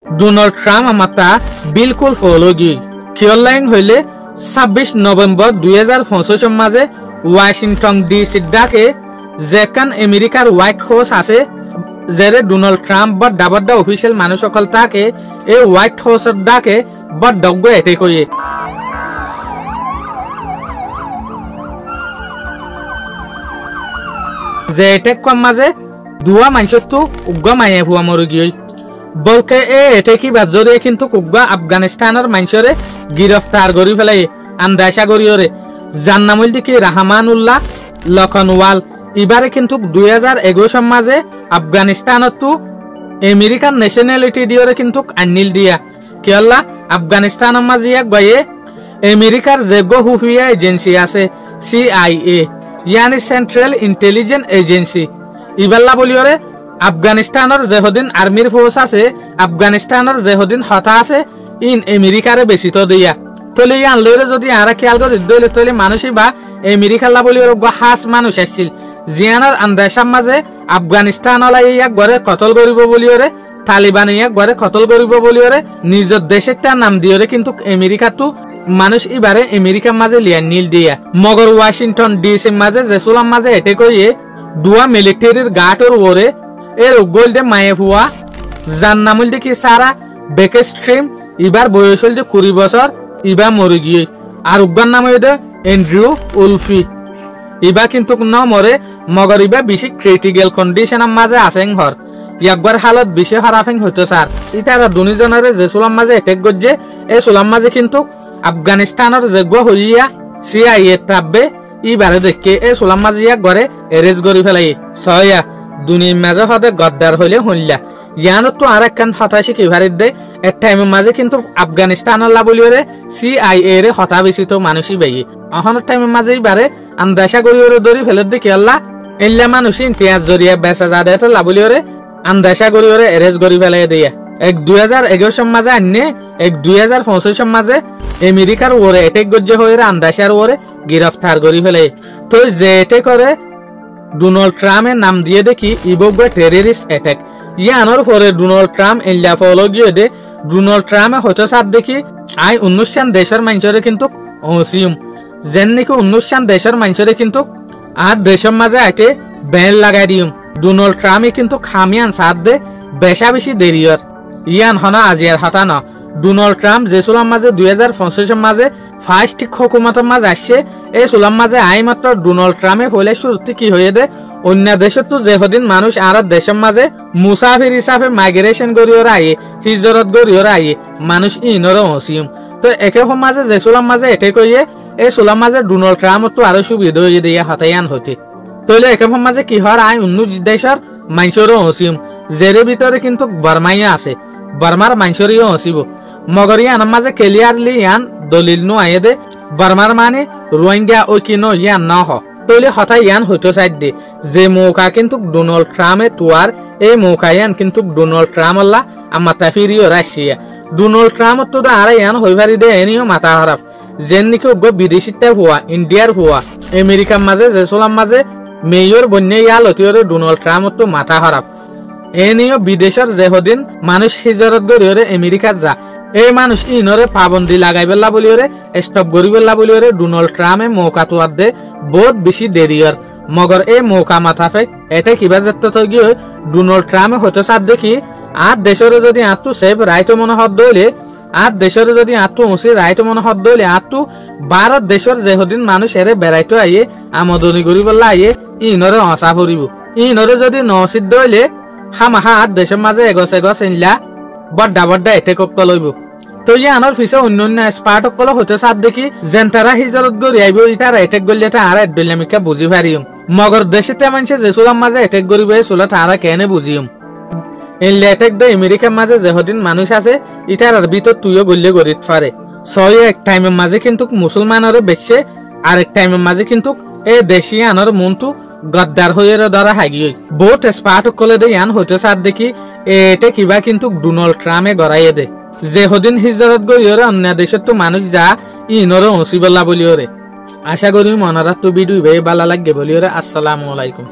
Donald Trump আমাতা বিলকুল ফলগি কিয়লাইং হইলে 26 November 2025 মাঝে ওয়াশিংটন ডিসি ডাকে যেখান আমেরিকার হোয়াইট হাউস আছে যেরে ডোনাল্ড ট্রাম্প বড় অফিসিয়াল মানুষ সকল তাকে এই হোয়াইট হাউসের ডাকে বড় এটেক হয়ে যে এটেক কম মাঝে দুয়া মানুষের তো উগ্র মাইয়া হুয়া মরে গিয়ে বলকে এটে কি বাজরে কিন্তু কুগা আফগানিস্তানের মানুষরে গিরফতার করি ফেলাই আন্দাসা করিওরে যার নাম হইল কি রাহমানুল্লাহ লখনওয়াল এবারে কিন্তু 2021 মাঝে আফগানিস্তানত তো আমেরিকান ন্যাশনালিটি দিওরে কিন্তু আনিল দিয়া কেলা আফগানিস্তানের মাঝে গয়ে আমেরিকার যেগো হুফিয়া এজেন্সি আছে CIA यानी सेंट्रल इंटेलिजेंस एजेंसी इबाल्ला बोलियोरे আফগানিস্তানৰ যেহদিন আৰ্মিৰ ফোৰ্স আছে আফগানিস্তানৰ যেহদিন হতা আছে ইন আমেরিকারে বেশি তো দিয়া তলে ইয়ান লইরে যদি আরা খেয়াল করে দইলে তলে মানুষই বা আমেরিকালা বলিওর হাস মানুষ আসছিল জিয়ানার আন্দাসার মাঝে আফগানিস্তানলা ইয়াক গরে কতল করিব বলিওরে তালিবান ইয়াক গরে কতল করিব বলিওরে নিজের দেশের তার নাম দিওরে কিন্তু আমেরিকা তো মানুষ এবারে আমেরিকার মাঝে লিয়া নীল দিয়া মগর ওয়াশিংটন ডিসি মাঝে জেসুলাম মাঝে এটে কইয়ে দুয়া মিলিটারির গাটর ওরে এর গোল্ডে মায়ে হুয়া যার নাম হল কি সারা বেকস্ট্রিম এবার বয়স হল 20 বছর ইবা মরে গিয়ে আর উগ্গার নাম হইল এন্ড্রু উলফি ইবা কিন্তু ন মরে মগর ইবা বেশি ক্রিটিক্যাল কন্ডিশনের মাঝে আসেন হর একবার হালত বেশি খারাপেন হইতো স্যার ইতারা দুজনের যে সুলাম মাঝে এটেক গজ্জে এই সুলাম মাঝে কিন্তু আফগানিস্তানের যেগুয়া হইয়া CIA তাববে ইবারে দেখে এই সুলাম মাঝে ঘরে এরেজ করি ফেলাই সয়া দুনিয়ার মাঝে হতে গদ্দার হইলে হইলা ইয়ানো তো আর একখান হতাশি কিভারিত দে এক টাইমের মাঝে কিন্তু আফগানিস্তানের লাবলিওরে CIA রে হতা বেশি তো মানুষই বেয়ে অহনের টাইমের মাঝেই বারে আন্দাসা করিওরে দড়ি ফেলে দেখি আল্লাহ এল্লা মানুষ ইন্তিয়াজ জরিয়া বেসা যাদে তো লাবলিওরে আন্দাসা করিওরে এরেজ করি ফেলাই দিয়া এক 2021 মাঝে আন্নে এক 2025 মাঝে আমেরিকার ওরে এটেক গজ্জে হয়ে আন্দাসার ওরে গিরফতার করি ফেলে তো যে এটে করে ডোনাল্ড ট্রাম্পের নাম দিয়ে দেখি ইবগবে টেররিস্ট অ্যাটাক ইয়ানোর পরে ডোনাল্ড ট্রাম্প এল্লা ফলো গিয়ে দে ডোনাল্ড ট্রাম্পে হয়তো সাথ দেখি আই 19 দেশের মানুষরে কিন্তু ওসিউম যেন নাকি 19 দেশের মানুষরে কিন্তু আর দেশের মাঝে আইতে ব্যান লাগাই দিউম ডোনাল্ড ট্রাম্পে কিন্তু খামিয়ান সাথ দে বেশা বেশি দেরিয়র ইয়ান হনা আজিয়ার হতা না ডোনাল্ড ট্রাম্প যে সুলাম মাঝে 2025 মাঝে ফার্স্ট হুকুমতের মাঝে আসছে এই সুলাম মাঝে আই মাত্র ডোনাল্ড ট্রাম্পে হইলে শুরুতে কি হয়ে দে অন্য দেশের তো যেদিন মানুষ আর দেশের মাঝে মুসাফির হিসাবে মাইগ্রেশন করিওর আইয়ে হিজরত করিওর আইয়ে মানুষ ইনরও হসিম তো একে মাঝে যে সুলাম মাঝে এটে কইয়ে এই সুলাম মাঝে ডোনাল্ড ট্রাম্প তো আরো সুবিধা হয়ে দিয়ে হতায়ান হতে তইলে একে মাঝে কি হর আই অন্য দেশের মানুষেরও হসিম জেরে ভিতরে কিন্তু বার্মাইয়া আছে বার্মার মানুষেরও হসিব মগর ইয়ান মাঝে ক্লিয়ারলি ইয়ান দলিল নু আইয়ে দে বার্মার মানে রোহিঙ্গা ও কিনো ইয়ান না হ তইলে হঠাৎ ইয়ান হইতো সাইড দে যে মৌকা কিন্তু ডোনাল্ড ট্রাম্পে তোয়ার এই মৌকা ইয়ান কিন্তু ডোনাল্ড ট্রাম্প আল্লাহ মাথা ফিরিও রাশিয়া ডোনাল্ড ট্রাম্প তো আর ইয়ান হইভারি দে এনিও মাথা খারাপ যেন নাকি বিদেশিতে হওয়া ইন্ডিয়ার হওয়া আমেরিকার মাঝে যে সোলাম মাঝে মেয়র বন্যে ইয়াল হতিওরে ডোনাল্ড ট্রাম্প তো মাথা খারাপ এনিও বিদেশের যেহদিন মানুষ হিজরত গরিওরে আমেরিকা যা এই মানুষ ইনরে পাবন্দি লাগাই বেলা বলিওরে স্টপ করি বেলা বলিওরে ডোনাল্ড ট্রাম্পে মৌকা তোয়ার দে বহুত বেশি দেরিয়র মগর এই মৌকা মাথা ফেক এটা কিবা যেতে তো গিয়ে ডোনাল্ড ট্রাম্পে হয়তো সাথ দেখি আর দেশের যদি আত্মু সেফ রাইট মনে হত দইলে আর দেশের যদি আত্মু উঁচি রাইট মনে হত দইলে আত্মু ভারত দেশের যেহদিন মানুষ এরে বেড়াইতো আইয়ে আমদনি করি বেলা আইয়ে ইনরে হসা ফুরিব ইনরে যদি নসিদ্ধ হইলে হামাহা আর দেশের মাঝে এগছ ইনলা বড্ডা এটেক লইব তো যে আনার পিছে অন্য স্পার্ট সকল হতে সাথ দেখি যেন তারা হিজরত গড়ি আইব ইটার এটেক গড়লে আর এডলামিকা বুঝি পারিম মগর দেশেতে মানুষে যে চুলার মাঝে এটেক গড়িব এই চুলা তারা কেনে বুঝিম এলে এটেক দে আমেরিকার মাঝে যেহদিন মানুষ আছে ইটার ভিতর তুইও গড়লে গড়িত পারে ছয় এক টাইমের মাঝে কিন্তু মুসলমানের বেশে আর এক টাইমের মাঝে কিন্তু এই দেশি আনার মনটো গদ্দার হয়ে ধরা হাগি বহুত স্পার্ট সকলে দে ইয়ান হইতে সাথ দেখি এটে কিবা কিন্তু ডোনাল্ড ট্রাম্পে গড়াইয়ে দে যে হদিন হিজরত গরিওরে অন্য দেশের তো মানুষ যা ইনরও হসিবল্লা বলিওরে আশা করি মনারা তো ভিডিও ভালো লাগে বলিওরে আসসালামু আলাইকুম।